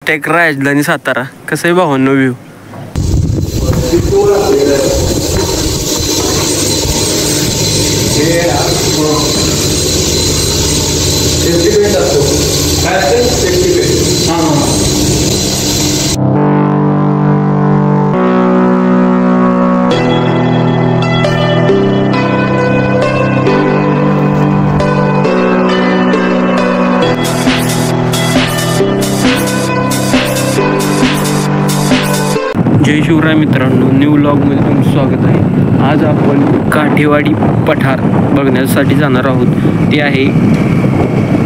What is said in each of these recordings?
Hashtag राजधानी सातारा. कसं आहे भावांनो व्ह्यू? जय शिवराय मित्रांनो, न्यू व्लॉगमध्ये तुमचं स्वागत आहे. आज आपण काठेवाडी पठार बघण्यासाठी जाणार आहोत. ते आहे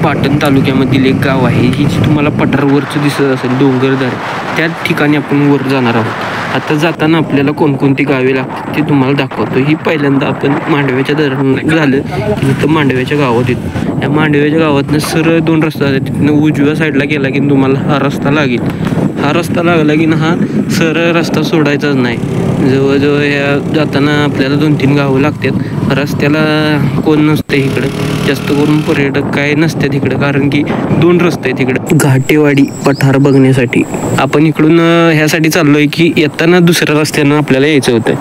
पाटण तालुक्यामधील एक गाव आहे. ही जी तुम्हाला पठारवरचं दिसत असेल डोंगरदर, त्या ठिकाणी आपण वर जाणार आहोत. आता जाताना आपल्याला कोणकोणती गावे लागतात ते तुम्हाला दाखवतो. ही पहिल्यांदा आपण मांडव्याच्या धरण झालं की इथं मांडव्याच्या गावात येतो. या मांडव्याच्या गावातनं सरळ 2 रस्ता आहेत. तिथनं उजव्या साईडला गेला की तुम्हाला हा रस्ता लागेल. हा रस्ता लागला की ना हा सरळ रस्ता सोडायचाच नाही. जवळजवळ ह्या जाताना आपल्याला 2-3 गावं लागतात. रस्त्याला कोण नसते इकडं, जास्त करून पर्यटक काय नसतात इकडं, कारण की 2 रस्ते आहेत इकडं घाटेवाडी पठार बघण्यासाठी. आपण इकडून ह्यासाठी चाललो आहे की येताना दुसऱ्या रस्त्यानं आपल्याला यायचं होतं,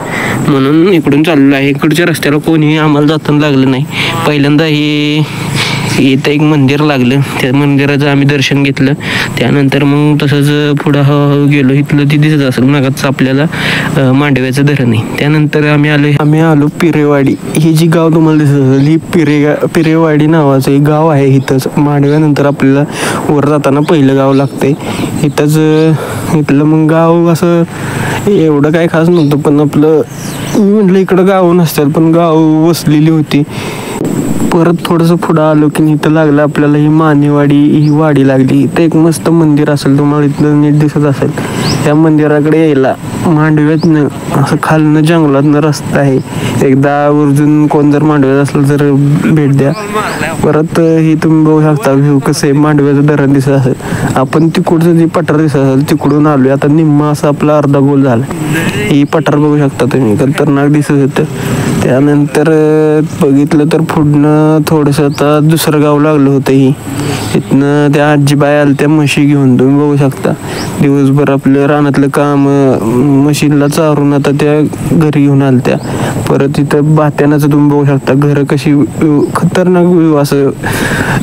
म्हणून इकडून चाललो आहे. इकडच्या रस्त्याला कोणी आम्हाला जाताना लागलं नाही. पहिल्यांदा इथं एक मंदिर लागलं, त्या मंदिराचं आम्ही दर्शन घेतलं. त्यानंतर मग तसंच पुढं गेलो. इथलं ती दिसत असेल मागचं आपल्याला मांडव्याचं धरण आहे. त्यानंतर आम्ही आलो पिरेवाडी. ही जी गाव तुम्हाला दिसत असेल ही पिरेवाडी नावाचं एक गाव आहे. इथंच मांडव्यानंतर आपल्याला वर जाताना पहिलं गाव लागतंय. इथलं मग गाव असं एवढं काय खास नव्हतं, पण मी म्हटलं इकडं गाव नसतात, पण गाव वसलेली होती. परत थोडंसं पुढं आलो की इथं लागलं आपल्याला ही मानेवाडी. ही वाडी लागली. इथं एक मस्त मंदिर असेल, तुम्हाला इथलं नीट दिसत असेल. त्या मंदिराकडे यायला मांडव्यातनं असं खालनं जंगलातनं रस्ता आहे. एकदा वर्जून कोण जर मांडव्यात असलं तर भेट द्या. परत ही तुम्ही बघू शकता व्ह्यू कसं आहे. मांडव्याचं धरण दिसत असेल. आपण तिकडचं जी पठार दिसत असेल तिकडून आलो. आता निम्मा असा आपला अर्धा गोल झाला. ही पठार बघू शकता तुम्ही, खतरनाक दिसत होतं. त्यानंतर बघितलं तर पुढनं थोडंसं आता दुसरं गाव लागलं होतं. इथनं त्या आजीबाई आल्या त्या म्हशी घेऊन, तुम्ही बघू शकता. दिवसभर आपलं रानातलं काम मशीनला चारून आता त्या घरी घेऊन आल्या त्या. परत इथं भात्यानाचं तुम्ही बघू शकता घरं कशी खतरनाक असं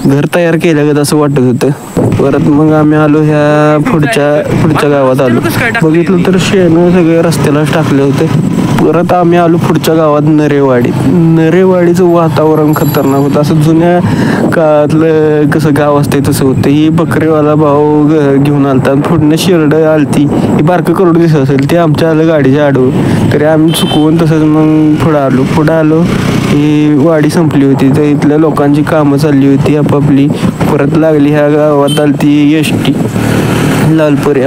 घर तयार केलं असं वाटत होतं. परत मग आम्ही आलो ह्या पुढच्या गावात आलो. बघितलं तर शेण सगळे रस्त्यालाच टाकले होते. परत आम्ही आलो पुढच्या गावात नरेवाडीचं वातावरण खतरनाक होतं. असं जुन्या काळातलं कसं गाव असते तसं होतं. ही बकरीवाला भाऊ घेऊन आलता. पुढनं शिरड आलती. ही बारकं करोड दिसत असेल ते आमच्या आलं गाडीच्या आडवं. तरी आम्ही चुकवून तसंच मग पुढं आलो. ही वाडी संपली होती, तर इथल्या लोकांची कामं चालली होती आपापली. परत लागली ह्या गावात आलती एसटी लालपरी.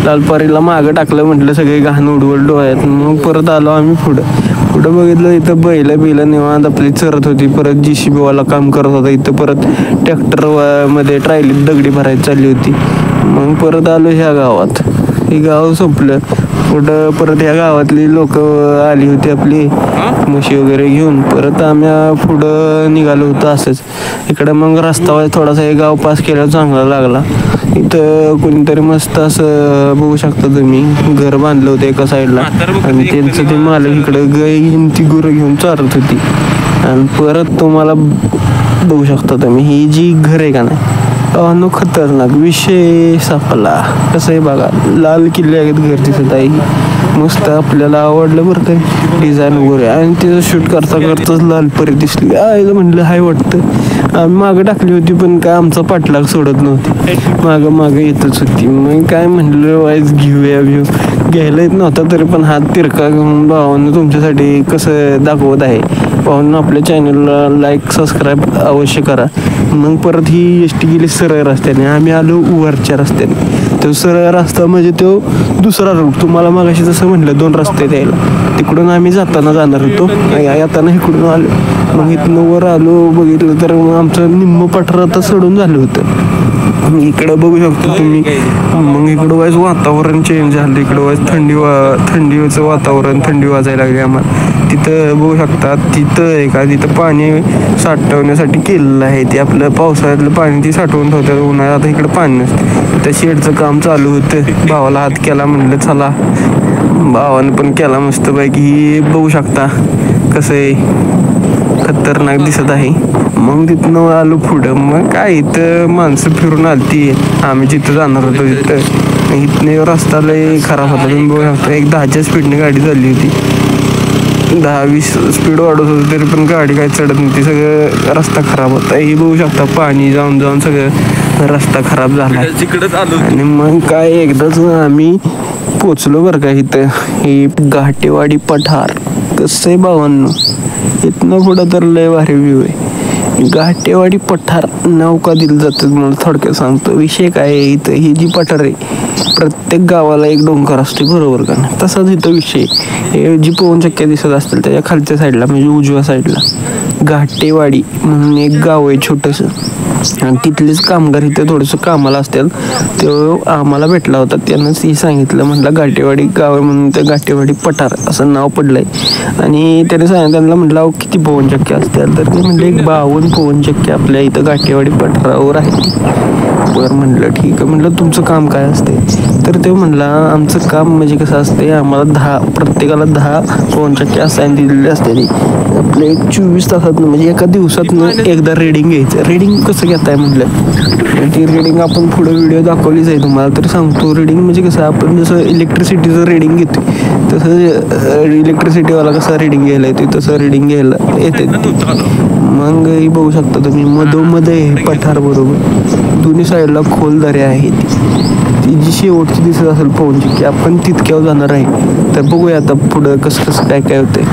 लालपरीला मागं टाकलं, म्हटलं सगळे घाण उडवल डोळ्यात. मग परत आलो आम्ही पुढं बघितलं इथं बैल निवांत आपली चरत होती. परत JCB वाला काम करत होता इथं. परत ट्रॅक्टर मध्ये ट्रायलीत दगडी भरायची चालली होती. मग परत आलो ह्या गावात. हे गाव संपलं. पुढं परत ह्या गावातली लोक आली होती आपली म्हशी वगैरे घेऊन. परत आम्ही पुढं निघालो होतो असंच. इकडं मग रस्ता थोडासा हे गाव पास केला चांगला लागला. इथं कोणीतरी मस्त असं बघू शकता तुम्ही घर बांधलं होतं एका साईडला, आणि त्यांचं ते मालक इकडं ती गुरं घेऊन चारत होती. आणि परत तुम्हाला बघू शकता तुम्ही ही जी घर आहे का नाही, खतरनाक विषय सापडला. कसं आहे बघा, लाल किल्ल्यागत घर दिसत आहे. मस्त आपल्याला आवडलं बरं काय डिझाईन वगैरे. आणि तिचं शूट करताच लालपरी दिसली. आईला म्हटलं हाय वाटतं. आम्ही मागं टाकली होती, पण काय आमचा पाठलाग सोडत नव्हती, मागं येतच होती. मग काय म्हटलं वाईज घेऊया घ्यायला येत नव्हता, तरी पण हात तिरका घेऊन भावानं तुमच्यासाठी कसं दाखवत आहे. भावानं आपल्या चॅनलला लाईक सबस्क्राईब अवश्य करा. मग परत ही एसटी गेली सरळ रस्त्याने. आम्ही आलो वरच्या रस्त्याने. तो सरळ रस्ता म्हणजे तो दुसरा रूट. तुम्हाला मागाशी जसं म्हटलं 2 रस्ते द्यायला, तिकडून आम्ही जाणार होतो. येताना इकडून आलो. मग इथनं वर आलो. बघितलं तर मग आमचं निम्म पठार आता सोडून झालं होतं. इकडं बघू शकता तुम्ही. मग इकडं वाईज वातावरण चेंज झालं. इकडं वाईज थंडीचं वातावरण, थंडी वाजायला लागली आम्हाला. तिथं बघू शकता, तिथं आहे का, तिथं पाणी साठवण्यासाठी केलेलं आहे. ते आपलं पावसाळ्यातलं पाणी ती साठवून ठेवतात. उन्हाळ्यात आता इकडं पाणी नसतं. त्या शेडचं काम चालू होतं. भावाला हात केला, म्हणलं चला. भावानं पण केला मस्तपैकी. बघू शकता कसं आहे, खतरनाक दिसत आहे. मग तिथनं आलो पुढं. मग काय इथं माणसं फिरून आलती. आम्ही जिथं जाणार होतो तिथं इथनं रस्ता लय खराब होता. तुम्ही बघू शकता, एक 10च्या स्पीडने गाडी चालली होती. 10-20 स्पीड वाढत होती तरी पण गाडी काय चढत नव्हती. सगळं रस्ता खराब होता. हे बघू शकता, पाणी जाऊन जाऊन सगळं रस्ता खराब झाला. आणि मग काय एकदाच आम्ही पोचलो बरं का इथं. हे घाटेवाडी पठार कसं आहे भावांनो, इथनं पुढं तर लय भारी व्ह्यू आहे. घाटेवाडी पठार नाव का दिलं जातं मला थोडक्यात सांगतो. विषय काय आहे, इथं ही जी पठार आहे प्रत्येक गावाला एक डोंगर असते, बरोबर का ना. तसाच इथं विषय. हे जी पवनचक्क्या दिसत असतील त्याच्या खालच्या साईडला म्हणजे उजव्या साईडला घाटेवाडी म्हणून एक गाव आहे छोटंसं. आणि तिथलेच कामगार इथे थोडंसं कामाला असतील. तो आम्हाला भेटला होता, त्यानंच हे सांगितलं. म्हटलं घाटेवाडी गाव आहे म्हणून ते घाटेवाडी पठार असं नाव पडलंय. आणि त्याने त्यांना म्हटलं किती पवनचक्क्या असतील, तर ते म्हटले 52 पवनचक्क्या आपल्या इथं घाटेवाडी पठारावर आहे. बरं म्हटलं ठीक आहे. म्हटलं तुमचं काम काय असते, तर ते म्हणला आमचं काम म्हणजे कसं असते, आम्हाला प्रत्येकाला 10 पवनचक्क्या असाईन दिलेले असते. आपल्या 24 तासातनं म्हणजे एका दिवसातनं एकदा रिडिंग घ्यायचं. रिडिंग कसं घेताय म्हटलं, ती रिडिंग आपण पुढे व्हिडिओ दाखवलीच आहे तुम्हाला, तर सांगतो. रिडिंग म्हणजे कसं आपण जसं इलेक्ट्रिसिटीचं रिडिंग घेतो तसं इलेक्ट्रिसिटीवाला कसा रिडिंग घ्यायला येते तसं रिडिंग घ्यायला येते. मग ही बघू शकता तुम्ही, मधोमध्ये पठार बरोबर दोन्ही साईडला खोल दऱ्या आहेत. ती जी शेवटची दिसत असेल पवनचक्की, आपण तितक्यावर जाणार आहे. तर बघूया आता पुढं कसं काय होतंय.